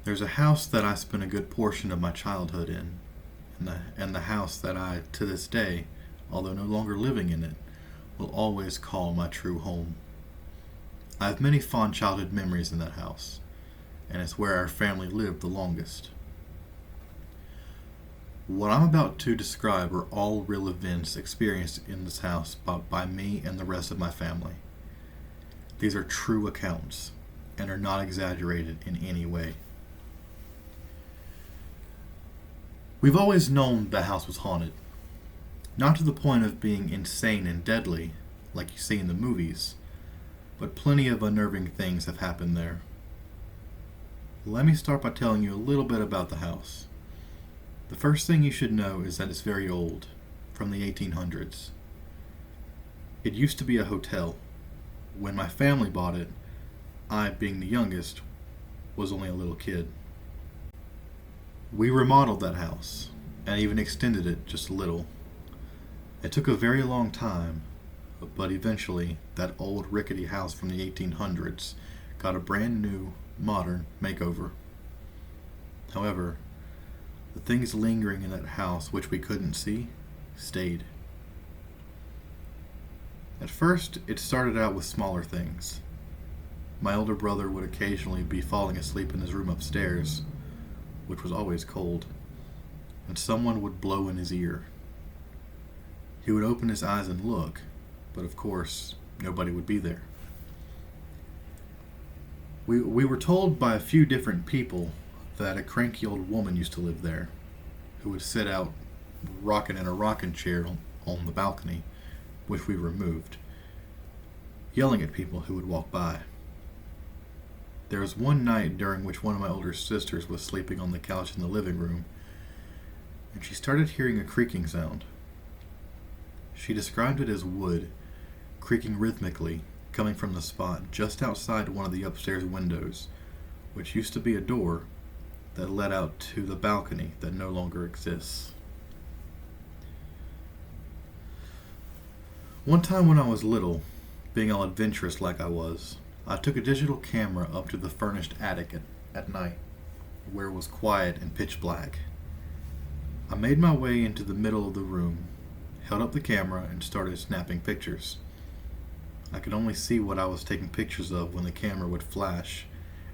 There's a house that I spent a good portion of my childhood in, and the house that I, to this day, although no longer living in it, will always call my true home. I have many fond childhood memories in that house, and it's where our family lived the longest. What I'm about to describe are all real events experienced in this house by me and the rest of my family. These are true accounts and are not exaggerated in any way. We've always known the house was haunted, not to the point of being insane and deadly like you see in the movies, but plenty of unnerving things have happened there. Let me start by telling you a little bit about the house. The first thing you should know is that it's very old, from the 1800s. It used to be a hotel. When my family bought it, I, being the youngest, was only a little kid. We remodeled that house, and even extended it just a little. It took a very long time, but eventually that old rickety house from the 1800s got a brand new, modern makeover. However, the things lingering in that house which we couldn't see stayed. At first, it started out with smaller things. My older brother would occasionally be falling asleep in his room upstairs, which was always cold, and someone would blow in his ear. He would open his eyes and look, but of course, nobody would be there. We were told by a few different people that a cranky old woman used to live there, who would sit out rocking in a rocking chair on the balcony, which we removed, yelling at people who would walk by. There was one night during which one of my older sisters was sleeping on the couch in the living room, and she started hearing a creaking sound. She described it as wood, creaking rhythmically, coming from the spot just outside one of the upstairs windows, which used to be a door that led out to the balcony that no longer exists. One time when I was little, being all adventurous like I was, I took a digital camera up to the furnished attic at night, where it was quiet and pitch black. I made my way into the middle of the room, held up the camera, and started snapping pictures. I could only see what I was taking pictures of when the camera would flash,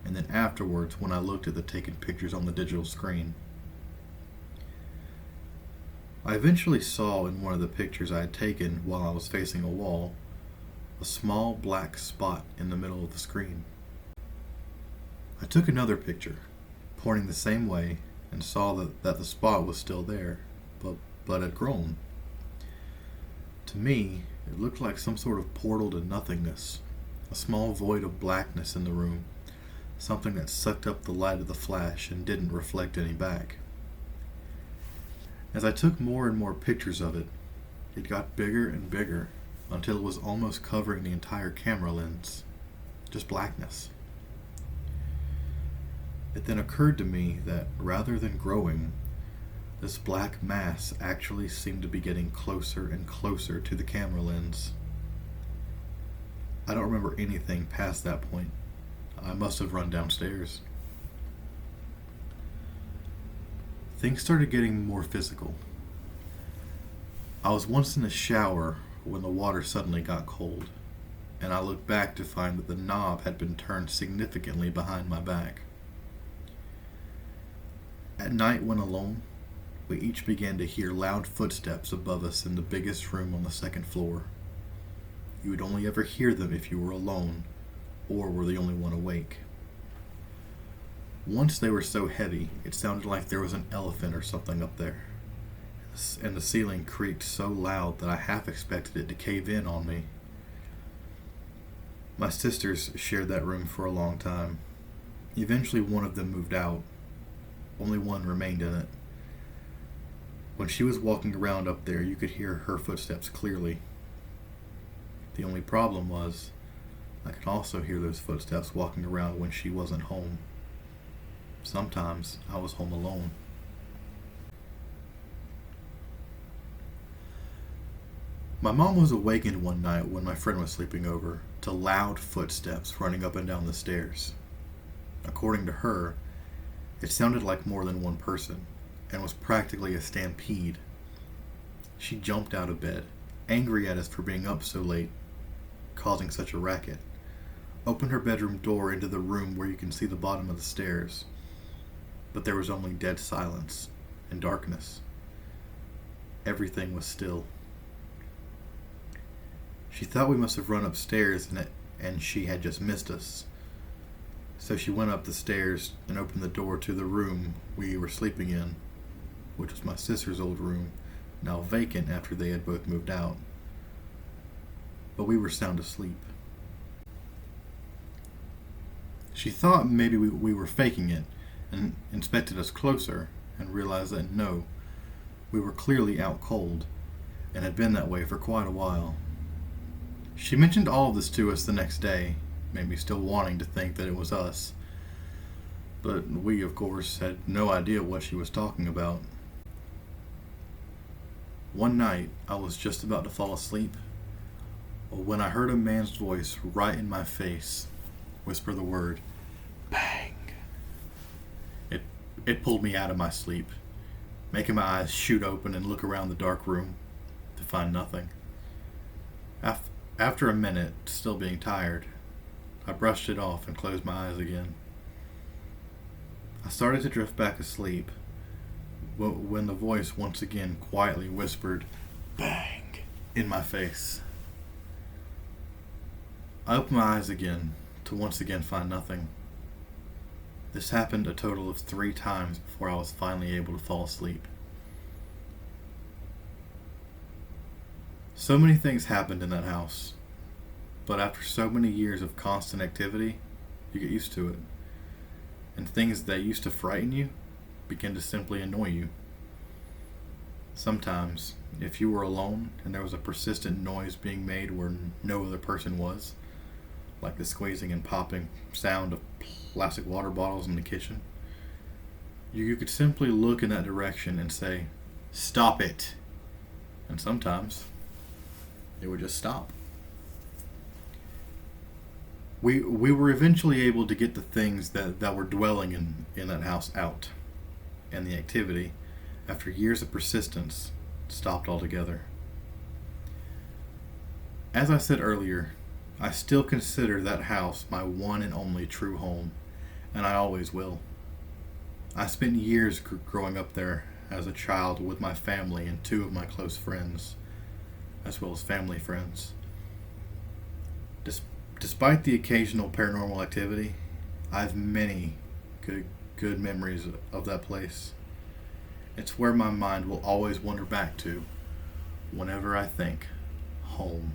and then afterwards when I looked at the taken pictures on the digital screen. I eventually saw in one of the pictures I had taken while I was facing a wall, a small black spot in the middle of the screen. I took another picture, pointing the same way, and saw that the spot was still there, but had grown. To me, it looked like some sort of portal to nothingness, a small void of blackness in the room, something that sucked up the light of the flash and didn't reflect any back. As I took more and more pictures of it, it got bigger and bigger until it was almost covering the entire camera lens. Just blackness. It then occurred to me that rather than growing, this black mass actually seemed to be getting closer and closer to the camera lens. I don't remember anything past that point. I must have run downstairs. Things started getting more physical. I was once in a shower when the water suddenly got cold, and I looked back to find that the knob had been turned significantly behind my back. At night when alone, we each began to hear loud footsteps above us in the biggest room on the second floor. You would only ever hear them if you were alone or were the only one awake. Once they were so heavy, it sounded like there was an elephant or something up there, and the ceiling creaked so loud that I half expected it to cave in on me. My sisters shared that room for a long time. Eventually one of them moved out. Only one remained in it. When she was walking around up there, you could hear her footsteps clearly. The only problem was, I could also hear those footsteps walking around when she wasn't home. Sometimes I was home alone. My mom was awakened one night when my friend was sleeping over to loud footsteps running up and down the stairs. According to her, It sounded like more than one person, and was practically a stampede. She jumped out of bed, angry at us for being up so late, causing such a racket, opened her bedroom door into the room where you can see the bottom of the stairs, but there was only dead silence and darkness. Everything was still. She thought we must have run upstairs and she had just missed us. So she went up the stairs and opened the door to the room we were sleeping in, which was my sister's old room, now vacant after they had both moved out. But we were sound asleep. She thought maybe we were faking it and inspected us closer and realized that no, we were clearly out cold and had been that way for quite a while. She mentioned all of this to us the next day, maybe still wanting to think that it was us. But we, of course, had no idea what she was talking about. One night, I was just about to fall asleep when I heard a man's voice right in my face whisper the word, "Bang." It pulled me out of my sleep, making my eyes shoot open and look around the dark room to find nothing. After a minute, still being tired, I brushed it off and closed my eyes again. I started to drift back asleep when the voice once again quietly whispered, "Bang," in my face. I opened my eyes again to once again find nothing. This happened a total of 3 times before I was finally able to fall asleep. So many things happened in that house, but after so many years of constant activity, you get used to it. And things that used to frighten you begin to simply annoy you. Sometimes, if you were alone and there was a persistent noise being made where no other person was, like the squeezing and popping sound of plastic water bottles in the kitchen, you could simply look in that direction and say, "Stop it!" And sometimes, it would just stop. We were eventually able to get the things that were dwelling in that house out, and the activity, after years of persistence, stopped altogether. As I said earlier, I still consider that house my one and only true home, and I always will. I spent years growing up there as a child with my family and 2 of my close friends, as well as family friends. Despite the occasional paranormal activity, I have many good memories of that place. It's where my mind will always wander back to whenever I think home.